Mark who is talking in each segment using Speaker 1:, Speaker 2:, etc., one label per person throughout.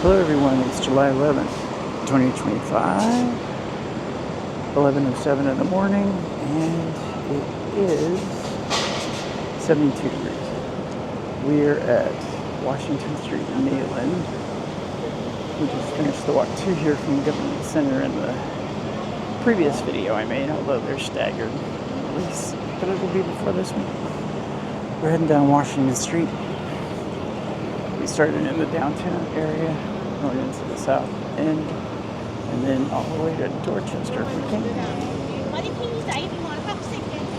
Speaker 1: Hello everyone, it's July 11th, 2025, 11:07 in the morning, and it is 72 degrees. We're at Washington Street in Neyland. We just finished the walk to here from the Government Center in the previous video I made, although they're staggered release, but it'll be before this one. We're heading down Washington Street. We started in the downtown area, going into the south end, and then all the way to Dorchester.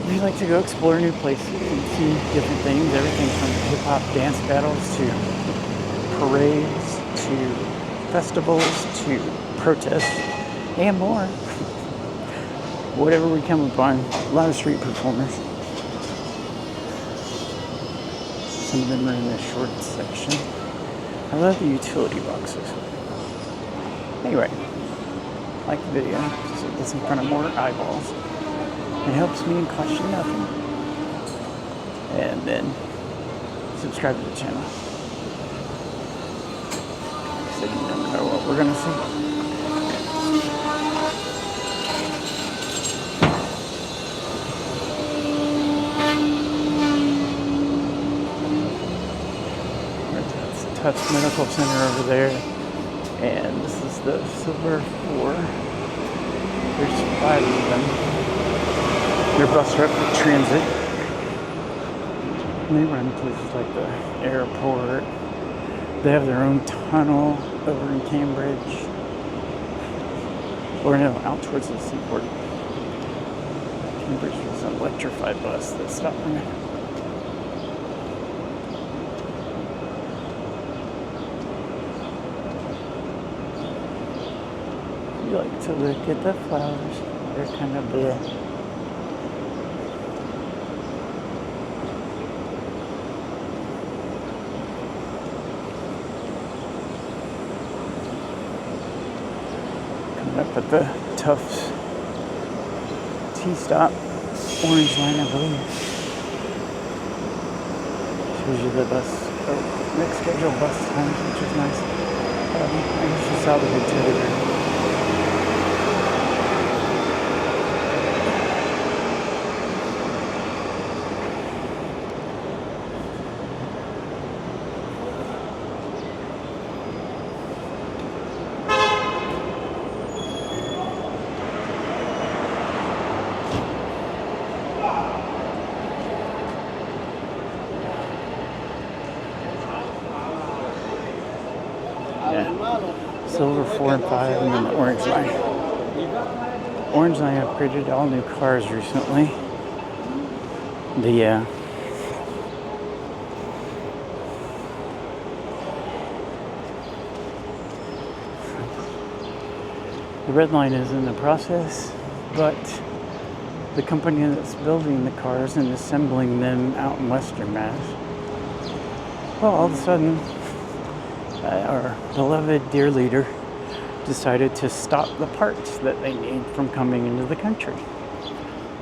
Speaker 1: We like to go explore new places and see different things, everything from hip-hop dance battles to parades to festivals to protests and more. Whatever we come upon, a lot of street performers. Some of them are in the short section. I love the utility boxes. Anyway, like the video, so it gets in front of more eyeballs. It helps me and costs you nothing. And then subscribe to the channel. Like I said, you never know what we're gonna see. Tufts Medical Center over there, and this is the Silver 4. There's 5 of them. They're bus rapid transit. And they run places like the airport. They have their own tunnel over in Cambridge, or no, out towards the seaport. Cambridge was an electrified bus that stopped there. You like to look at the flowers. They're kind of bleh. Coming up at the Tufts T-stop, orange line, I believe. Shows you the bus, next scheduled bus times, which is nice. I guess you saw the big teddy bear. Silver 4 and 5, and then the orange line. Orange line upgraded all new cars recently. The red line is in the process, but the company that's building the cars and assembling them out in Western Mass, well, all of a sudden, our beloved dear leader decided to stop the parts that they need from coming into the country.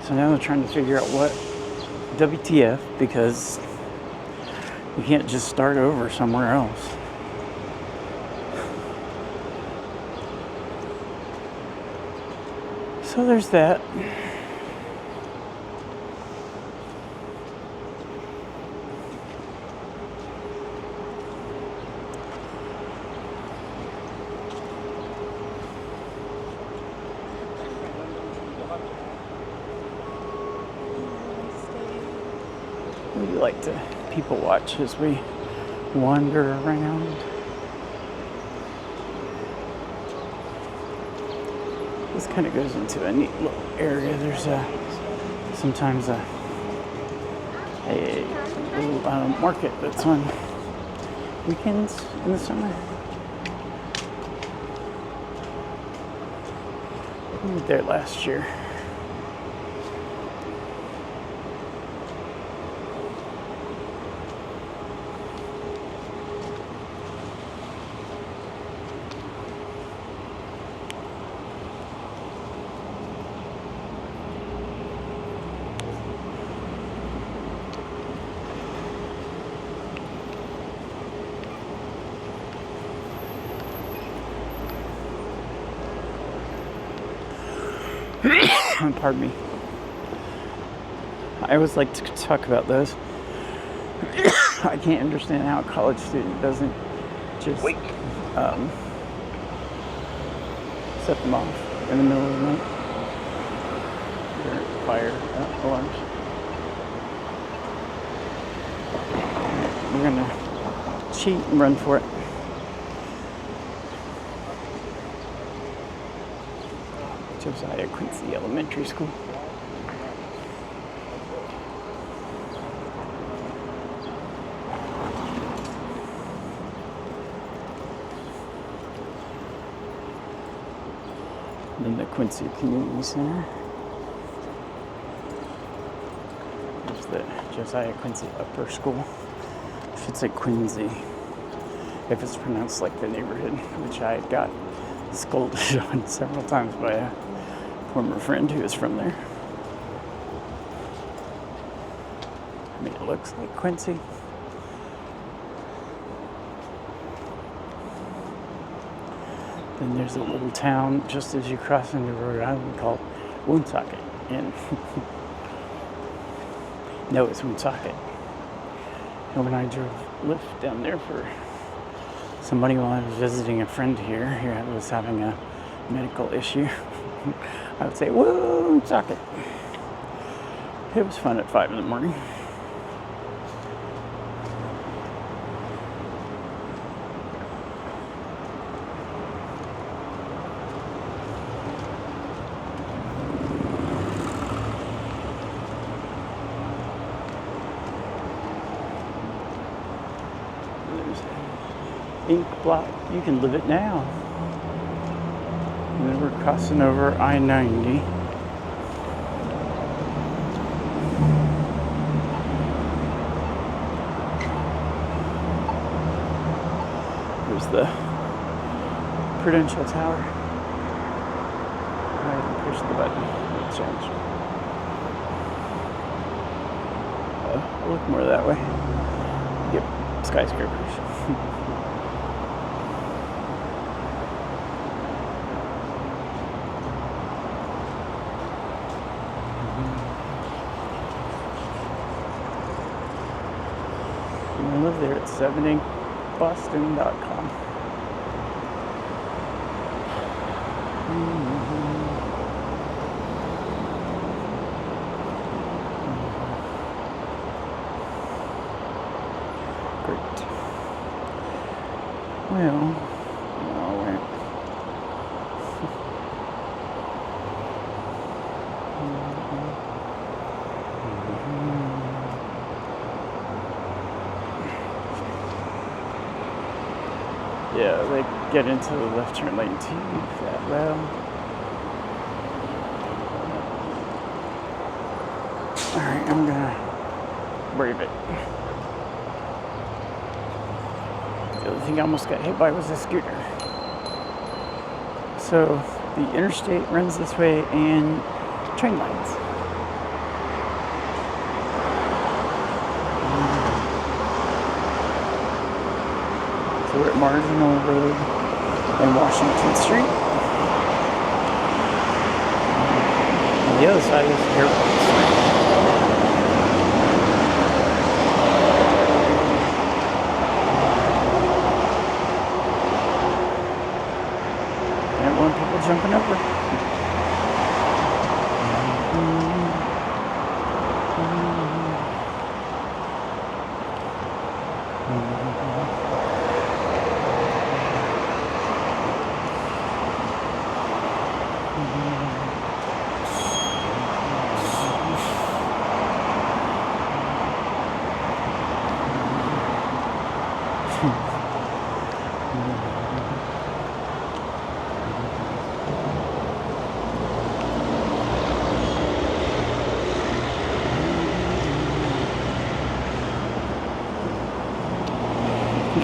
Speaker 1: So now they're trying to figure out what WTF, because you can't just start over somewhere else. So there's that. We like to people watch as we wander around. This kind of goes into a neat little area. There's sometimes a little market that's on weekends in the summer. We were there last year. Pardon me. I always like to talk about those. I can't understand how a college student doesn't just set them off in the middle of the night. Their fire alarms. We're gonna cheat and run for it. Josiah Quincy Elementary School. And then the Quincy Community Center. There's the Josiah Quincy Upper School. It should say Quincy if it's pronounced like the neighborhood, which I got scolded on several times by a former friend who is from there. I mean, it looks like Quincy. Then there's a little town just as you cross into Rhode Island called Woonsocket. And no, it's Woonsocket. And when I drove Lyft down there for somebody while I was visiting a friend here who was having a medical issue, I would say, Woonsocket. It was fun at 5 in the morning. Ink blot, you can live it now. And then we're crossing over I-90. There's the Prudential Tower. I can push the button. It changed. I'll look more that way. Yep, skyscrapers. I live there at 70boston.com. Great. Well, yeah, they get into the left turn lane too that well. Alright, I'm gonna brave it. The other thing I almost got hit by was a scooter. So the interstate runs this way and train lines. So we're at Marginal Road and Washington Street. On the other side is Airport Street. And one people jumping over.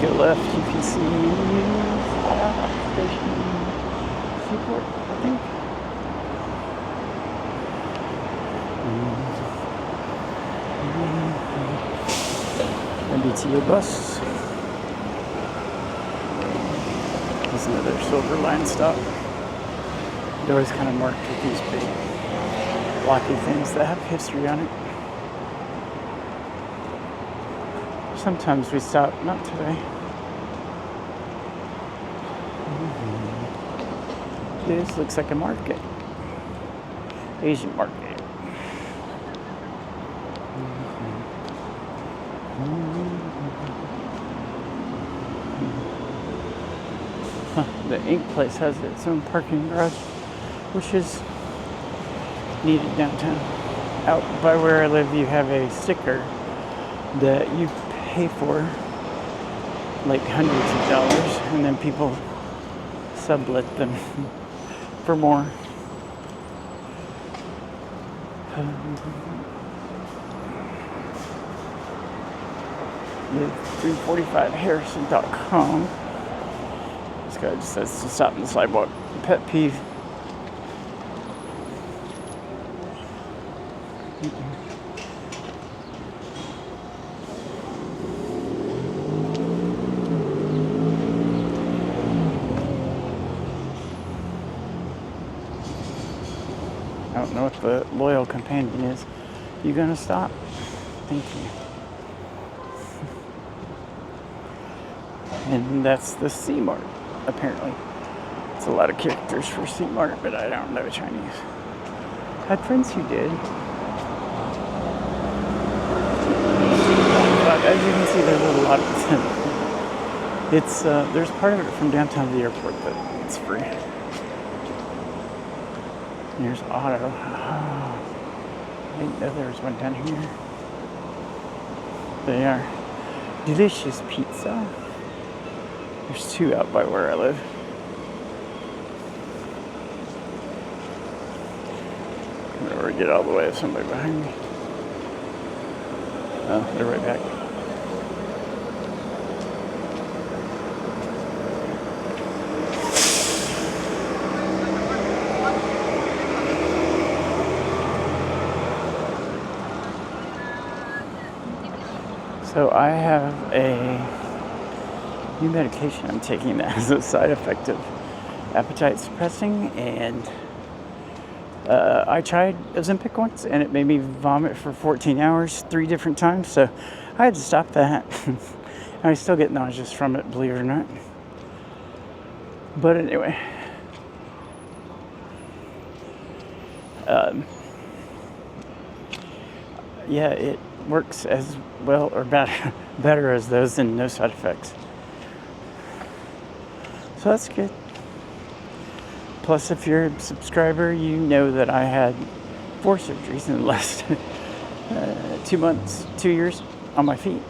Speaker 1: Go left, you can see Station Seaport, I think. MBTA bus. There's another Silver Line stop. They're always kind of marked with these big blocky things that have history on it. Sometimes we stop, not today. This looks like a market. Asian market. The ink place has its own parking garage, which is needed downtown. Out by where I live, you have a sticker that you pay for like hundreds of dollars, and then people sublet them for more. Live 345harrison.com. This guy just says to stop in the sidewalk. Pet peeve. I don't know what the loyal companion is. You gonna stop? Thank you. And that's the C-Mart, apparently. It's a lot of characters for C-Mart, but I don't know Chinese. Had friends who did. But as you can see, there's a lot of it. It's there's part of it from downtown to the airport that it's free. Here's auto. Oh, I didn't know there was one down here. They are delicious pizza. There's two out by where I live. I'm gonna get all the way if somebody behind me. Oh, they're right back. So I have a new medication I'm taking that has a side effect of appetite suppressing, and I tried Ozempic once and it made me vomit for 14 hours 3 different times, so I had to stop that. I still get nauseous from it, believe it or not. But anyway, yeah, it works as well or better as those, and no side effects. So that's good. Plus, if you're a subscriber, you know that I had 4 surgeries in the last 2 years on my feet.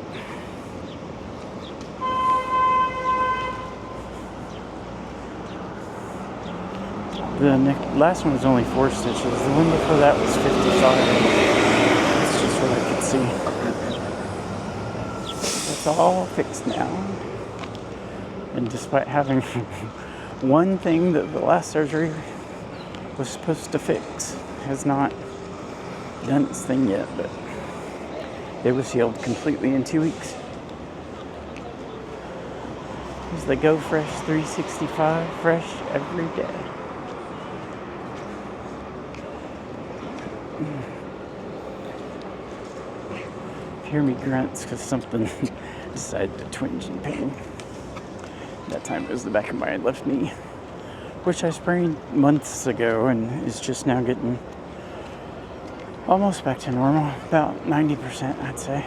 Speaker 1: The last one was only 4 stitches. The one before that was 55. That's just what I could see. It's all fixed now. And despite having one thing that the last surgery was supposed to fix, has not done its thing yet, but it was healed completely in 2 weeks. Here's the Go Fresh 365, fresh every day. If you hear me grunts because something decided to twinge in pain. That time it was the back of my left knee, which I sprained months ago and is just now getting almost back to normal, about 90%, I'd say.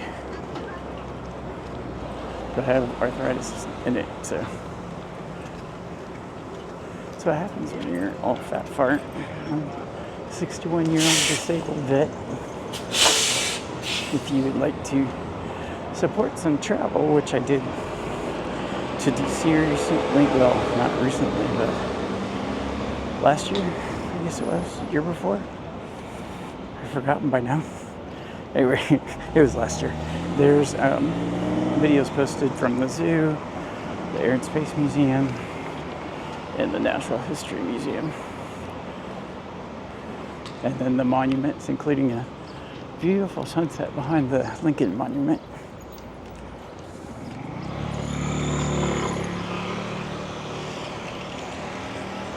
Speaker 1: But I have arthritis in it, so that's what happens when you're all fat fart. I'm a 61-year-old disabled vet. If you would like to support some travel, which I did to DC recently, well, not recently, but last year, I guess it was, year before. I've forgotten by now. Anyway, it was last year. There's videos posted from the zoo, the Air and Space Museum, and the Natural History Museum. And then the monuments, including a beautiful sunset behind the Lincoln Monument.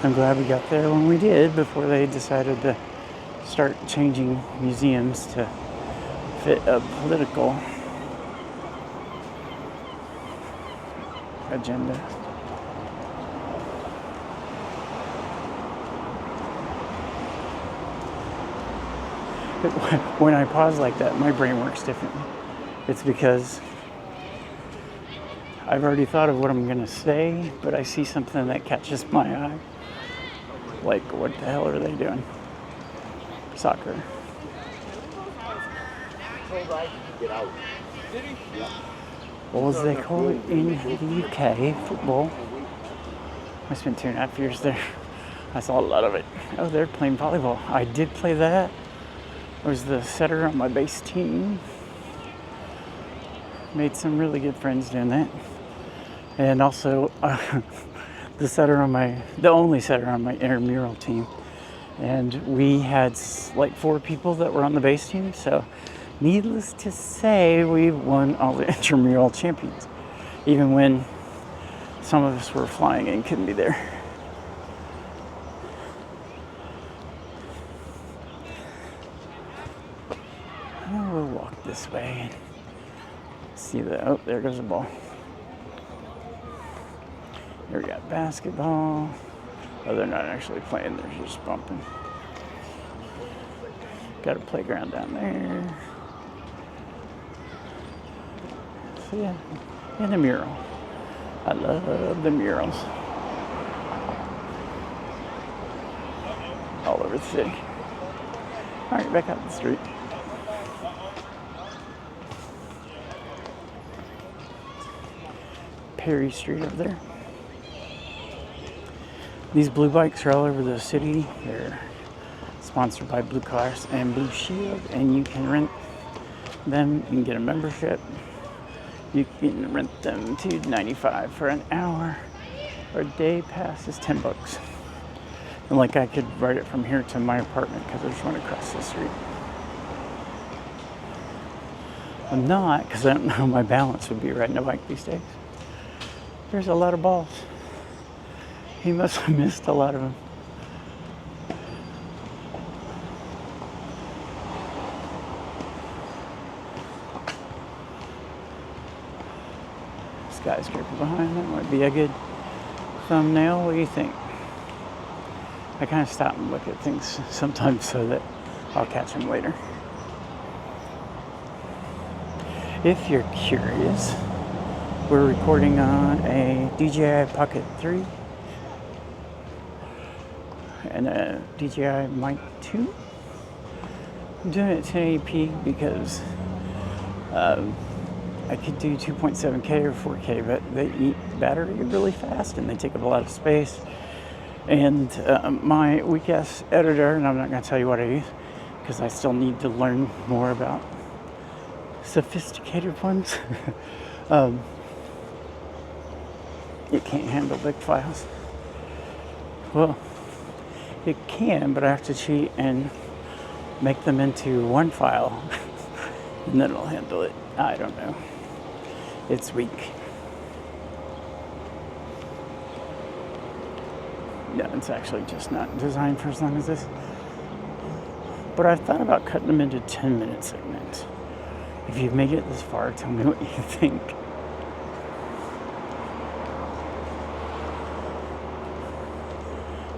Speaker 1: I'm glad we got there when we did before they decided to start changing museums to fit a political agenda. When I pause like that, my brain works differently. It's because I've already thought of what I'm going to say, but I see something that catches my eye. Like, what the hell are they doing? Soccer. Well, as they call it in the UK, football. I spent 2.5 years there. I saw a lot of it. Oh, they're playing volleyball. I did play that. I was the setter on my base team. Made some really good friends doing that. And also, the only setter on my intramural team. And we had like 4 people that were on the base team. So, needless to say, we won all the intramural champions. Even when some of us were flying and couldn't be there. We'll walk this way and see oh, there goes the ball. Here we got basketball. Oh, they're not actually playing, they're just bumping. Got a playground down there. So yeah, and a mural. I love the murals. All over the city. All right, back out the street. Perry Street over there. These blue bikes are all over the city. They're sponsored by Blue Cross and Blue Shield, and you can rent them. You can get a membership. You can rent them $2.95 for an hour, or day pass is $10. And like I could ride it from here to my apartment because there's one across the street. I'm not, because I don't know how my balance would be riding a bike these days. There's a lot of balls. He must have missed a lot of them. Skyscraper behind that might be a good thumbnail. What do you think? I kind of stop and look at things sometimes so that I'll catch them later. If you're curious, we're recording on a DJI Pocket 3 and a DJI Mic 2. I'm doing it at 1080p because I could do 2.7K or 4K, but they eat battery really fast and they take up a lot of space. And my weak-ass editor, and I'm not going to tell you what I use because I still need to learn more about sophisticated ones. It can't handle big files. Well, it can, but I have to cheat and make them into one file and then it'll handle it. I don't know. It's weak. Yeah, it's actually just not designed for as long as this. But I've thought about cutting them into 10-minute segments. If you've made it this far, tell me what you think.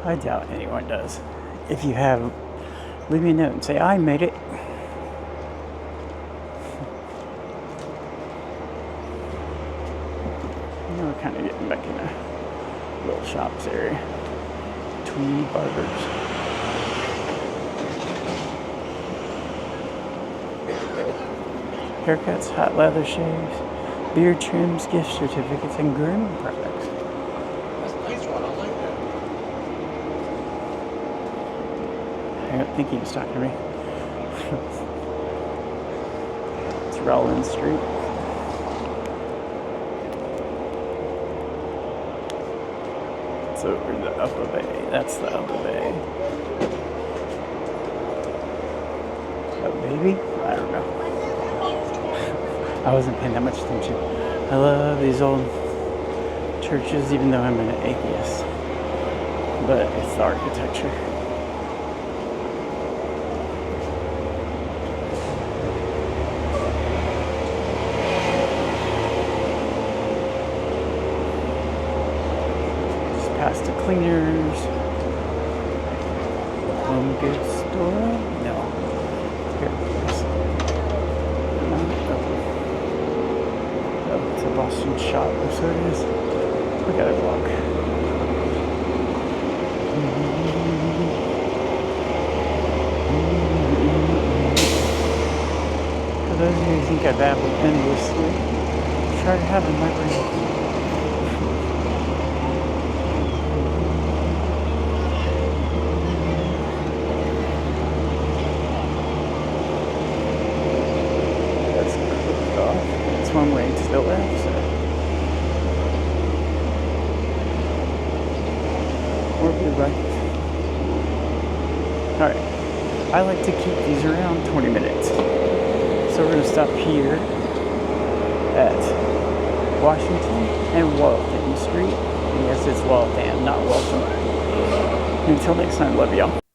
Speaker 1: I doubt anyone does. If you have, leave me a note and say, I made it. We're kind of getting back in a little shops area. Tweed barbers. Haircuts, hot leather shaves, beard trims, gift certificates, and grooming products.
Speaker 2: That's a nice one. I like that.
Speaker 1: I don't think he was talking to me. It's Rollins Street. It's over the Upper Bay. That's the Upper Bay. Oh, baby? I don't know. I wasn't paying that much attention. I love these old churches, even though I'm an atheist. But it's the architecture. cleaners. Home goods store? No. Here. Oh, it's a Boston shop, so it is. We gotta walk. For those of you who think I've babbled endlessly, try to have in my brain. That's clicked off. It's one way to the left, so. Or be right. Alright. I like to keep these around 20 minutes. So we're going to stop here at Washington and Waltham Street. And yes, it's Waltham, not Waltham. Until next time, love y'all.